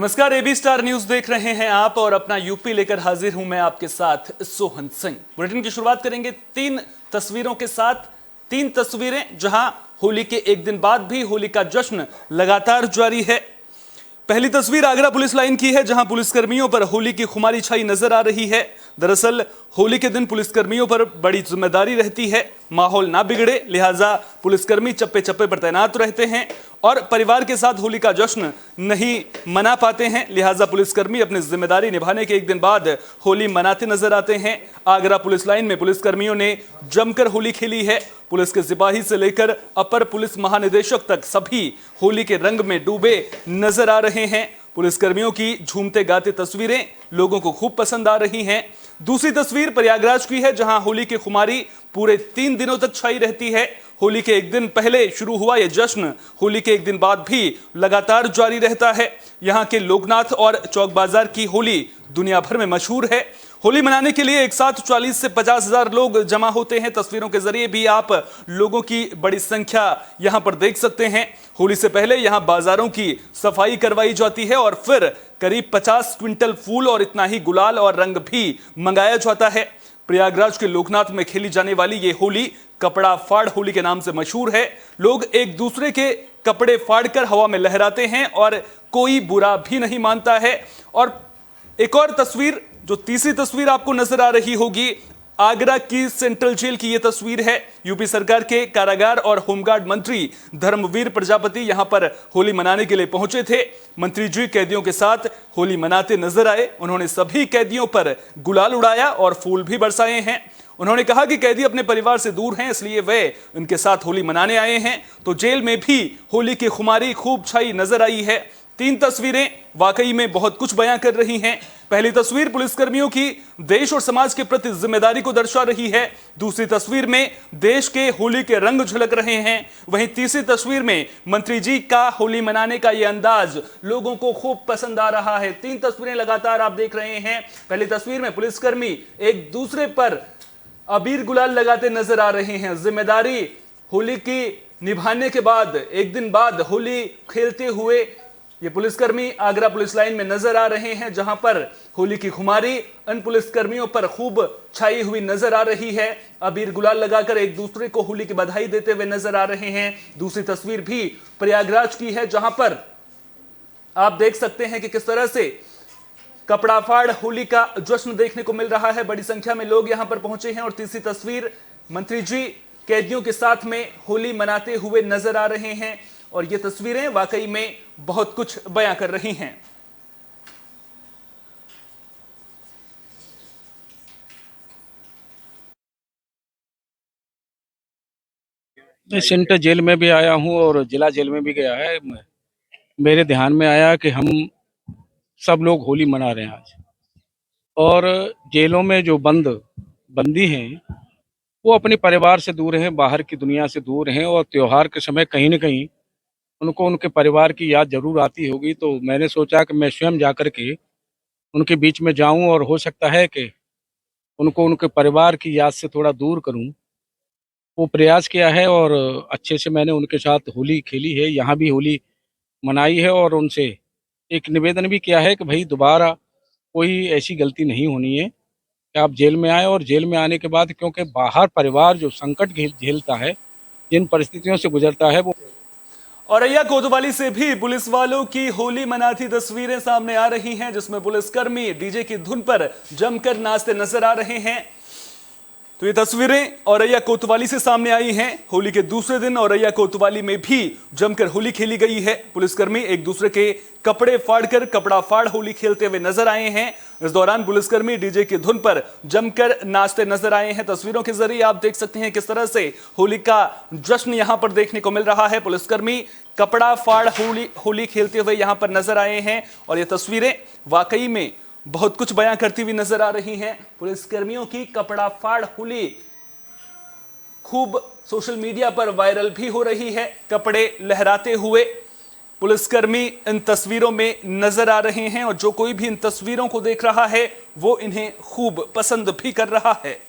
नमस्कार, AB star news देख रहे हैं आप और अपना यूपी लेकर हाजिर हूं मैं आपके साथ सोहन सिंह। बुलेटिन की शुरुआत करेंगे तीन तस्वीरों के साथ। तीन तस्वीरें जहां होली के एक दिन बाद भी होली का जश्न लगातार जारी है। पहली तस्वीर आगरा पुलिस लाइन की है, जहां पुलिसकर्मियों पर होली की खुमारी छाई नजर आ रही है। दरअसल होली के दिन पुलिसकर्मियों पर बड़ी जिम्मेदारी रहती है, माहौल ना बिगड़े लिहाजा पुलिसकर्मी चप्पे चप्पे पर तैनात रहते हैं और परिवार के साथ होली का जश्न नहीं मना पाते हैं, लिहाजा पुलिसकर्मी अपनी जिम्मेदारी निभाने के एक दिन बाद होली मनाते नजर आते हैं। आगरा पुलिस लाइन में पुलिसकर्मियों ने जमकर होली खेली है। पुलिस के सिपाही से लेकर अपर पुलिस महानिदेशक तक सभी होली के रंग में डूबे नजर आ रहे हैं। पुलिसकर्मियों की झूमते गाते तस्वीरें लोगों को खूब पसंद आ रही हैं। दूसरी तस्वीर प्रयागराज की है, जहां होली की खुमारी पूरे 3 दिनों तक छाई रहती है। होली के एक दिन पहले शुरू हुआ यह जश्न होली के एक दिन बाद भी लगातार जारी रहता है। यहां के लोकनाथ और चौक बाजार की होली दुनिया भर में मशहूर है। होली मनाने के लिए एक साथ 40 से 50 हजार लोग जमा होते हैं। तस्वीरों के जरिए भी आप लोगों की बड़ी संख्या यहां पर देख सकते हैं। होली से पहले यहां बाजारों की सफाई करवाई जाती है और फिर करीब 50 क्विंटल फूल और इतना ही गुलाल और रंग भी मंगाया जाता है। प्रयागराज के लोकनाथ में खेली जाने वाली ये होली कपड़ा फाड़ होली के नाम से मशहूर है। लोग एक दूसरे के कपड़े फाड़कर हवा में लहराते हैं और कोई बुरा भी नहीं मानता है। और एक और तस्वीर, जो तीसरी तस्वीर आपको नजर आ रही होगी, आगरा की सेंट्रल जेल की यह तस्वीर है। यूपी सरकार के कारागार और होमगार्ड मंत्री धर्मवीर प्रजापति यहां पर होली मनाने के लिए पहुंचे थे। मंत्री जी कैदियों के साथ होली मनाते नजर आए। उन्होंने सभी कैदियों पर गुलाल उड़ाया और फूल भी बरसाए हैं। उन्होंने कहा कि कैदी अपने परिवार से दूर हैं, इसलिए वे उनके साथ होली मनाने आए हैं। तो जेल में भी होली की खुमारी खूब छाई नजर आई है। तीन तस्वीरें वाकई में बहुत कुछ बयां कर रही हैं। पहली तस्वीर पुलिसकर्मियों की देश और समाज के प्रति जिम्मेदारी को दर्शा रही है। दूसरी तस्वीर में देश के होली के रंग झलक रहे हैं। वहीं तीसरी तस्वीर में मंत्री जी का होली मनाने का यह अंदाज लोगों को खूब पसंद आ रहा है। तीन तस्वीरें लगातार आप देख रहे हैं। पहली तस्वीर में पुलिसकर्मी एक दूसरे पर अबीर गुलाल लगाते नजर आ रहे हैं। जिम्मेदारी होली की निभाने के बाद एक दिन बाद होली खेलते हुए ये पुलिसकर्मी आगरा पुलिस लाइन में नजर आ रहे हैं, जहां पर होली की खुमारी इन पुलिसकर्मियों पर खूब छाई हुई नजर आ रही है। अबीर गुलाल लगाकर एक दूसरे को होली की बधाई देते हुए नजर आ रहे हैं। दूसरी तस्वीर भी प्रयागराज की है, जहां पर आप देख सकते हैं कि किस तरह से कपड़ा फाड़ होली का जश्न देखने को मिल रहा है। बड़ी संख्या में लोग यहां पर पहुंचे हैं। और तीसरी तस्वीर मंत्री जी कैदियों के साथ में होली मनाते हुए नजर आ रहे हैं और ये तस्वीरें वाकई में बहुत कुछ बयां कर रही हैं। मैं सेंट्रल जेल में भी आया हूँ और जिला जेल में भी गया है। मेरे ध्यान में आया कि हम सब लोग होली मना रहे हैं आज। और जेलों में जो बंदी हैं वो अपने परिवार से दूर हैं, बाहर की दुनिया से दूर हैं और त्योहार के समय कहीं न कहीं उनको उनके परिवार की याद जरूर आती होगी। तो मैंने सोचा कि मैं स्वयं जाकर के उनके बीच में जाऊं और हो सकता है कि उनको उनके परिवार की याद से थोड़ा दूर करूं। वो प्रयास किया है और अच्छे से मैंने उनके साथ होली खेली है, यहाँ भी होली मनाई है और उनसे एक निवेदन भी किया है कि भाई दोबारा कोई ऐसी गलती नहीं होनी है कि आप जेल में आए। और जेल में आने के बाद क्योंकि बाहर परिवार जो संकट झेलता है, जिन परिस्थितियों से गुजरता है, वो औरैया कोतवाली से भी पुलिस वालों की होली मनाती तस्वीरें सामने आ रही हैं, जिसमें पुलिसकर्मी डीजे की धुन पर जमकर नाचते नजर आ रहे हैं। तो ये तस्वीरें औरैया कोतवाली से सामने आई हैं। होली के दूसरे दिन औरैया कोतवाली में भी जमकर होली खेली गई है। पुलिसकर्मी एक दूसरे के कपड़े फाड़कर कपड़ा फाड़ होली खेलते हुए नजर आए हैं। इस दौरान पुलिसकर्मी डीजे की धुन पर जमकर नाचते नजर आए हैं। तस्वीरों के जरिए आप देख सकते हैं किस तरह से होली का जश्न यहां पर देखने को मिल रहा है। पुलिसकर्मी कपड़ा फाड़ होली खेलते हुए यहां पर नजर आए हैं और ये तस्वीरें वाकई में बहुत कुछ बयां करती हुई नजर आ रही हैं। पुलिसकर्मियों की कपड़ा फाड़ होली खूब सोशल मीडिया पर वायरल भी हो रही है। कपड़े लहराते हुए पुलिसकर्मी इन तस्वीरों में नजर आ रहे हैं और जो कोई भी इन तस्वीरों को देख रहा है वो इन्हें खूब पसंद भी कर रहा है।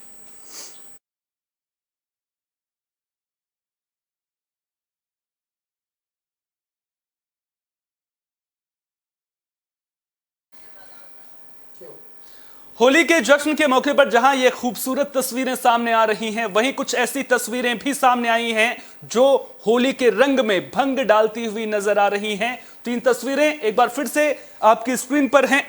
होली के जश्न के मौके पर जहां ये खूबसूरत तस्वीरें सामने आ रही हैं, वहीं कुछ ऐसी तस्वीरें भी सामने आई हैं जो होली के रंग में भंग डालती हुई नजर आ रही हैं। 3 तस्वीरें एक बार फिर से आपकी स्क्रीन पर हैं।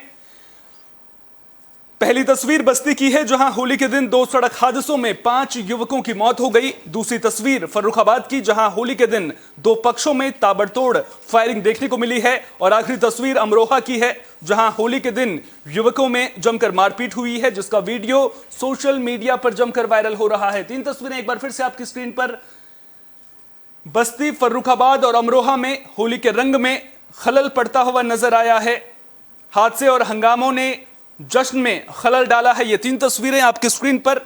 पहली तस्वीर बस्ती की है, जहां होली के दिन 2 सड़क हादसों में 5 युवकों की मौत हो गई। दूसरी तस्वीर फर्रुखाबाद की, जहां होली के दिन 2 पक्षों में ताबड़तोड़ फायरिंग देखने को मिली है। और आखिरी तस्वीर अमरोहा की है, जहां होली के दिन युवकों में जमकर मारपीट हुई है, जिसका वीडियो सोशल मीडिया पर जमकर वायरल हो रहा है। 3 तस्वीरें एक बार फिर से आपकी स्क्रीन पर। बस्ती, फर्रुखाबाद और अमरोहा में होली के रंग में खलल पड़ता हुआ नजर आया है। हादसे और हंगामों ने जश्न में खलल डाला है। ये 3 तस्वीरें आपकी स्क्रीन पर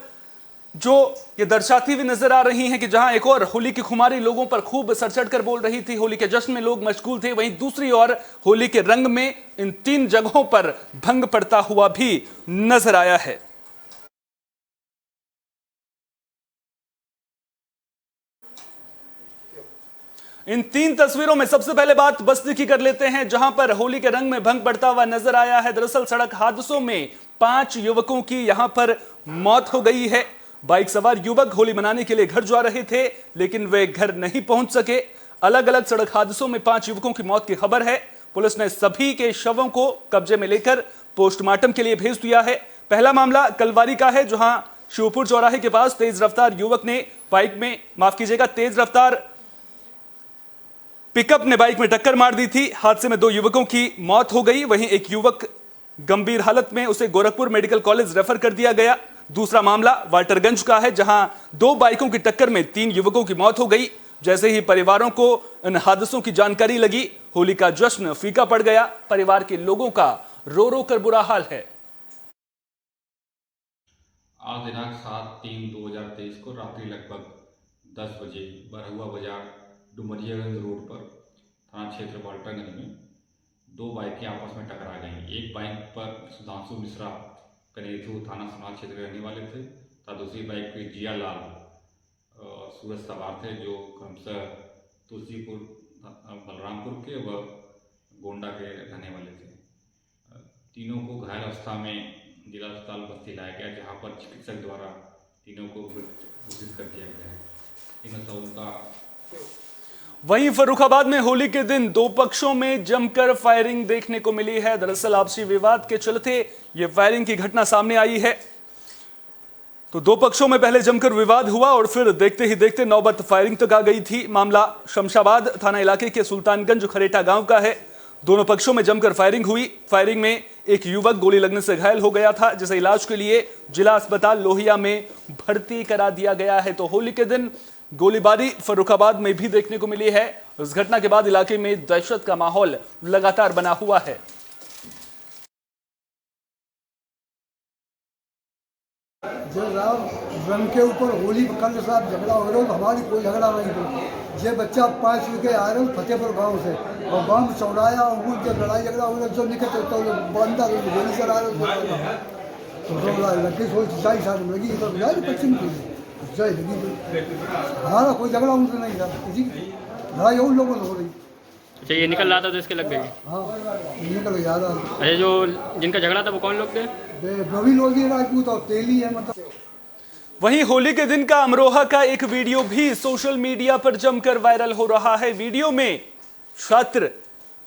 जो ये दर्शाती हुई नजर आ रही हैं कि जहां एक और होली की खुमारी लोगों पर खूब सर चढ़कर बोल रही थी, होली के जश्न में लोग मशगूल थे, वहीं दूसरी ओर होली के रंग में इन 3 जगहों पर भंग पड़ता हुआ भी नजर आया है। इन 3 तस्वीरों में सबसे पहले बात बस्ती की कर लेते हैं, जहां पर होली के रंग में भंग पड़ता हुआ नजर आया है। दरअसल सड़क हादसों में 5 युवकों की यहां पर मौत हो गई है। बाइक सवार युवक होली मनाने के लिए घर जा रहे थे, लेकिन वे घर नहीं पहुंच सके। अलग अलग सड़क हादसों में 5 युवकों की मौत की खबर है। पुलिस ने सभी के शवों को कब्जे में लेकर पोस्टमार्टम के लिए भेज दिया है। पहला मामला कलवारी का है, जहां शिवपुर चौराहे के पास तेज रफ्तार युवक ने तेज रफ्तार पिकअप ने बाइक में टक्कर मार दी थी। हादसे में 2 युवकों की मौत हो गई, वहीं एक युवक गंभीर हालत में, उसे गोरखपुर मेडिकल कॉलेज रेफर कर दिया गया। दूसरा मामला वाटरगंज का है, जहां 2 बाइकों की टक्कर में 3 युवकों की मौत हो गई। जैसे ही परिवारों को इन हादसों की जानकारी लगी, होली का जश्न फीका पड़ गया। परिवार के लोगों का रो रो कर बुरा हाल है। आज दिनांक 7/3/2023 को रात्रि लगभग 10 बजे बरहुआ बाजार डुमरियागंज रोड पर थाना क्षेत्र बाल्टरगंज में 2 बाइकें आपस में टकरा गईं। एक बाइक पर सुधांशु मिश्रा कनेथू थाना समाज क्षेत्र के रहने वाले थे तथा दूसरी बाइक पर जिया लाल सूरज सवार थे, जो क्रमशः तुलसीपुर बलरामपुर के व गोंडा के रहने वाले थे। तीनों को घायल अवस्था में जिला अस्पताल बस्ती लाया गया, जहां पर चिकित्सक द्वारा तीनों को घोषित कर दिया गया है। तीनों शवों का वहीं फर्रुखाबाद में होली के दिन 2 पक्षों में जमकर फायरिंग देखने को मिली है। दरअसल आपसी विवाद के चलते यह फायरिंग की घटना सामने आई है। तो 2 पक्षों में पहले जमकर विवाद हुआ और फिर देखते ही देखते नौबत फायरिंग तक आ गई थी। मामला शमशाबाद थाना इलाके के सुल्तानगंज खरेटा गांव का है। दोनों पक्षों में जमकर फायरिंग हुई। फायरिंग में एक युवक गोली लगने से घायल हो गया था, जिसे इलाज के लिए जिला अस्पताल लोहिया में भर्ती करा दिया गया है। तो होली के दिन गोलीबारी फर्रुखाबाद में भी देखने को मिली है। इस घटना के बाद इलाके में दहशत का माहौल लगातार बना हुआ है। रंग के ऊपर होली कल के साथ झगड़ा हो रहा, हमारी कोई झगड़ा नहीं थी। ये बच्चा 5 के आ रहे फतेहपुर गांव से और गांव में चौड़ाया और जब लड़ाई झगड़ा हो रहा जो निकलते तो बंदा गोली चला रहे तो लड़की सोच 40 साल में लगी तो पश्चिम की जय लगी। हमारा कोई झगड़ा उनसे नहीं था, किसी लड़ाई उन लोगों से हो रही। अच्छा, ये निकल रहा था तो इसके लग गई? हाँ, निकल गया था। अच्छा, जो जिनका झगड़ा था वो कौन लोग थे? रवि लोग राजपूत और तेली है मतलब। वहीं होली के दिन का अमरोहा का एक वीडियो भी सोशल मीडिया पर जमकर वायरल हो रहा है। वीडियो में छात्र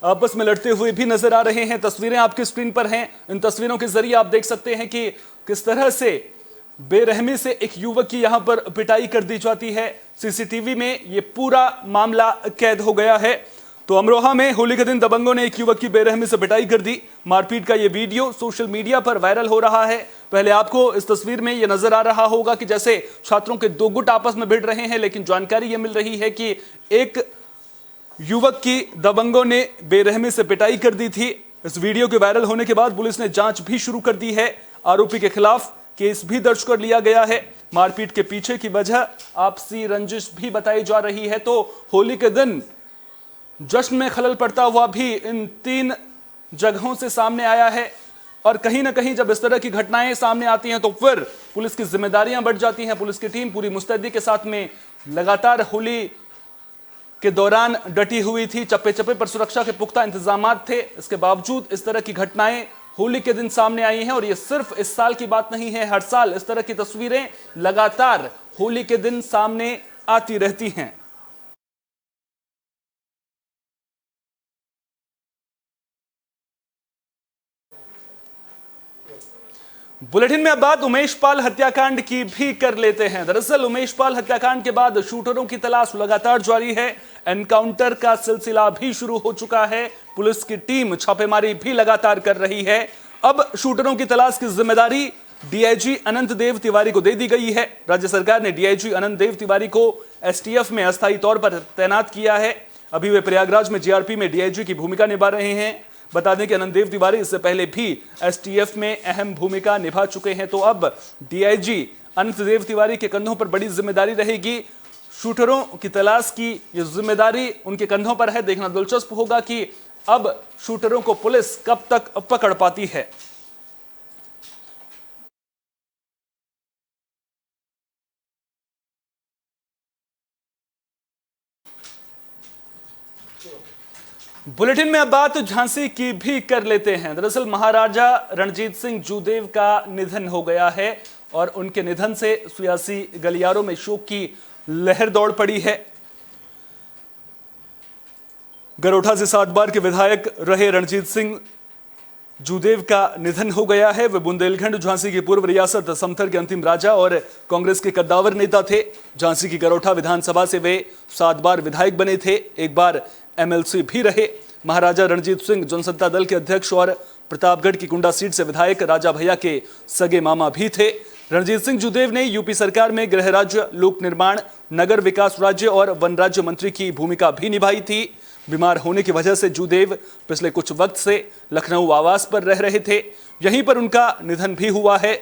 आपस में लड़ते हुए भी नजर आ रहे हैं। तस्वीरें आपकी स्क्रीन पर हैं। इन तस्वीरों के जरिए आप देख सकते हैं कि किस तरह से बेरहमी से एक युवक की यहां पर पिटाई कर दी जाती है। सीसीटीवी में यह पूरा मामला कैद हो गया है। तो अमरोहा में होली के दिन दबंगों ने एक युवक की बेरहमी से पिटाई कर दी। मारपीट का यह वीडियो सोशल मीडिया पर वायरल हो रहा है। पहले आपको इस तस्वीर में यह नजर आ रहा होगा कि जैसे छात्रों के 2 गुट आपस में भिड़ रहे हैं, लेकिन जानकारी यह मिल रही है कि एक युवक की दबंगों ने बेरहमी से पिटाई कर दी थी। इस वीडियो के वायरल होने के बाद पुलिस ने जांच भी शुरू कर दी है। आरोपी के खिलाफ केस भी दर्ज कर लिया गया है। मारपीट के पीछे की वजह आपसी रंजिश भी बताई जा रही है। तो होली के दिन जश्न में खलल पड़ता हुआ भी इन 3 जगहों से सामने आया है। और कहीं ना कहीं जब इस तरह की घटनाएं सामने आती हैं तो फिर पुलिस की जिम्मेदारियां बढ़ जाती हैं। पुलिस की टीम पूरी मुस्तैदी के साथ में लगातार होली के दौरान डटी हुई थी। चप्पे चप्पे पर सुरक्षा के पुख्ता इंतजाम थे। इसके बावजूद इस तरह की घटनाएं होली के दिन सामने आई हैं और ये सिर्फ इस साल की बात नहीं है, हर साल इस तरह की तस्वीरें लगातार होली के दिन सामने आती रहती हैं। बुलेटिन में अब बात उमेश पाल हत्याकांड की भी कर लेते हैं। दरअसल उमेश पाल हत्याकांड के बाद शूटरों की तलाश लगातार जारी है। एनकाउंटर का सिलसिला भी शुरू हो चुका है। पुलिस की टीम छापेमारी भी लगातार कर रही है। अब शूटरों की तलाश की जिम्मेदारी डीआईजी अनंत देव तिवारी को दे दी गई है। राज्य सरकार ने डीआईजी अनंत देव तिवारी को एसटीएफ में अस्थायी तौर पर तैनात किया है। अभी वे प्रयागराज में जीआरपी में डीआईजी की भूमिका निभा रहे हैं। बता दें कि अनंत देव तिवारी इससे पहले भी एसटीएफ में अहम भूमिका निभा चुके हैं। तो अब डीआईजी अनंत देव तिवारी के कंधों पर बड़ी जिम्मेदारी रहेगी। शूटरों की तलाश की ये जिम्मेदारी उनके कंधों पर है। देखना दिलचस्प होगा कि अब शूटरों को पुलिस कब तक पकड़ पाती है। बुलेटिन में अब बात झांसी की भी कर लेते हैं। दरअसल महाराजा रणजीत सिंह जूदेव का निधन हो गया है और उनके निधन से सियासी गलियारों में शोक की लहर दौड़ पड़ी है। गरोठा से 7 बार के विधायक रहे रणजीत सिंह जूदेव का निधन हो गया है। वे बुंदेलखंड झांसी की पूर्व रियासत समथर के अंतिम राजा और कांग्रेस के कद्दावर नेता थे। झांसी की गरोठा विधानसभा से वे 7 बार विधायक बने थे, 1 बार एमएलसी भी रहे। महाराजा रणजीत सिंह जनसत्ता दल के अध्यक्ष और प्रतापगढ़ की कुंडा सीट से विधायक राजा भैया के सगे मामा भी थे। रणजीत सिंह जूदेव ने यूपी सरकार में गृह राज्य, लोक निर्माण, नगर विकास राज्य और वन राज्य मंत्री की भूमिका भी निभाई थी। बीमार होने की वजह से जूदेव पिछले कुछ वक्त से लखनऊ आवास पर रह रहे थे। यहीं पर उनका निधन भी हुआ है।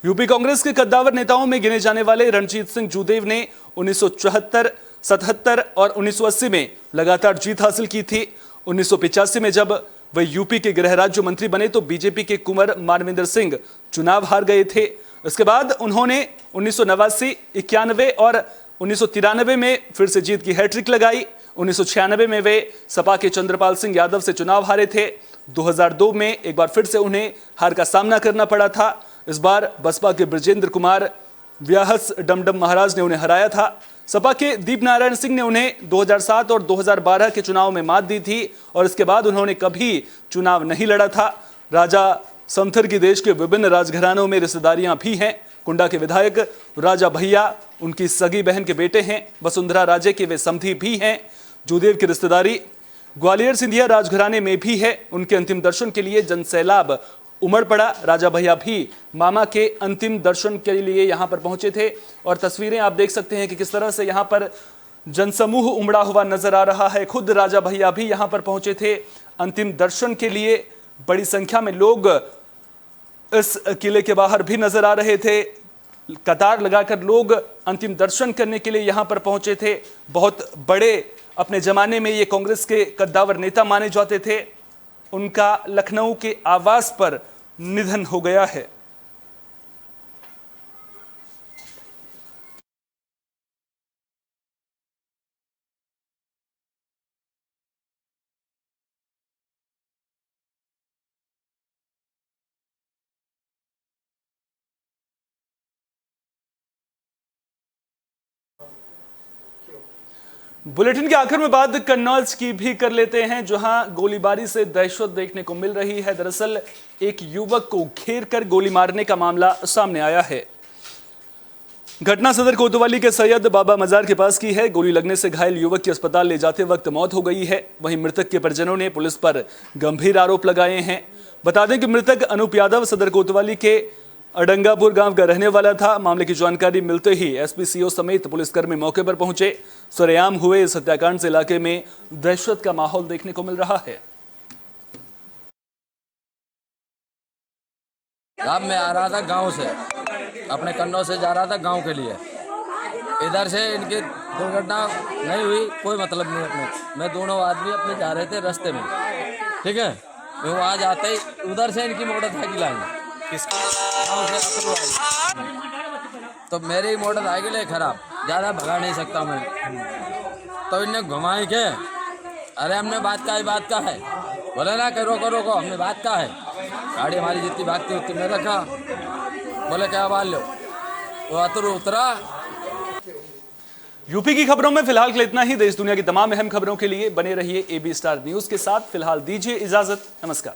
यूपी कांग्रेस के कद्दावर नेताओं में गिने जाने वाले रणजीत सिंह जूदेव ने 1974, 77 और 1980 में लगातार जीत हासिल की थी। 1985 में जब वे यूपी के गृह राज्य मंत्री बने तो बीजेपी के कुंवर मानवेंद्र सिंह चुनाव हार गए थे। इसके बाद उन्होंने 1989, 91 और 1993 में फिर से जीत की हैट्रिक लगाई। 1996 में वे सपा के चंद्रपाल सिंह यादव से चुनाव हारे थे। 2002 में एक बार फिर से उन्हें हार का सामना करना पड़ा था। इस बार बसपा के ब्रजेंद्र कुमार व्याहस डमडम महाराज ने उन्हें हराया था। सपा के दीप नारायण सिंह ने उन्हें 2007 और 2012 के चुनाव में मात दी थी और इसके बाद उन्होंने कभी चुनाव नहीं लड़ा था। राजा समथर की देश के विभिन्न राजघरानों में रिश्तेदारियां भी हैं। कुंडा के विधायक राजा भैया उनकी सगी बहन के बेटे हैं। वसुंधरा राजे के वे समधी भी हैं। जूदेव की रिश्तेदारी ग्वालियर सिंधिया राजघराने में भी है। उनके अंतिम दर्शन के लिए जनसैलाब उमड़ पड़ा। राजा भैया भी मामा के अंतिम दर्शन के लिए यहां पर पहुंचे थे और तस्वीरें आप देख सकते हैं कि किस तरह से यहां पर जनसमूह उमड़ा हुआ नजर आ रहा है। खुद राजा भैया भी यहां पर पहुंचे थे अंतिम दर्शन के लिए। बड़ी संख्या में लोग इस किले के बाहर भी नजर आ रहे थे। कतार लगाकर लोग अंतिम दर्शन करने के लिए यहां पर पहुंचे थे। बहुत बड़े अपने जमाने में ये कांग्रेस के कद्दावर नेता माने जाते थे। उनका लखनऊ के आवास पर निधन हो गया है। बुलेटिन के आखिर में बात कन्नौज की भी कर लेते हैं, जहां गोलीबारी से दहशत देखने को मिल रही है। दरअसल एक युवक को घेर कर गोली मारने का मामला सामने आया है। घटना सदर कोतवाली के सैयद बाबा मजार के पास की है। गोली लगने से घायल युवक की अस्पताल ले जाते वक्त मौत हो गई है। वहीं मृतक के परिजनों ने पुलिस पर गंभीर आरोप लगाए हैं। बता दें कि मृतक अनूप यादव सदर कोतवाली के अडंगापुर गांव का रहने वाला था। मामले की जानकारी मिलते ही एसपी सीओ समेत पुलिसकर्मी मौके पर पहुंचे। सरेआम हुए इस हत्याकांड से इलाके में दहशत का माहौल देखने को मिल रहा है। अब मैं आ रहा था गांव से, अपने कन्नौज से जा रहा था गांव के लिए। इधर से इनकी दुर्घटना नहीं हुई, कोई मतलब नहीं अपने। मैं दोनों आदमी अपने जा रहे थे रास्ते में, ठीक है। मैं वहाँ जाते ही उधर से इनकी मोटरसाइकिल आई, तो मेरी मोटरसाइकिल है खराब, ज़्यादा भगा नहीं सकता मैं। तो इन्हें घुमाई के, अरे हमने बात का है, बोले ना कि रोको रोको, हमने बात कहा है, गाड़ी हमारी जितनी भागती उतनी में रखा। बोले क्या बाल लो, वो उतरा। यूपी की खबरों में फिलहाल के लिए इतना ही। देश दुनिया की तमाम अहम खबरों के लिए बने रहिए AB स्टार न्यूज के साथ। फिलहाल दीजिए इजाजत, नमस्कार।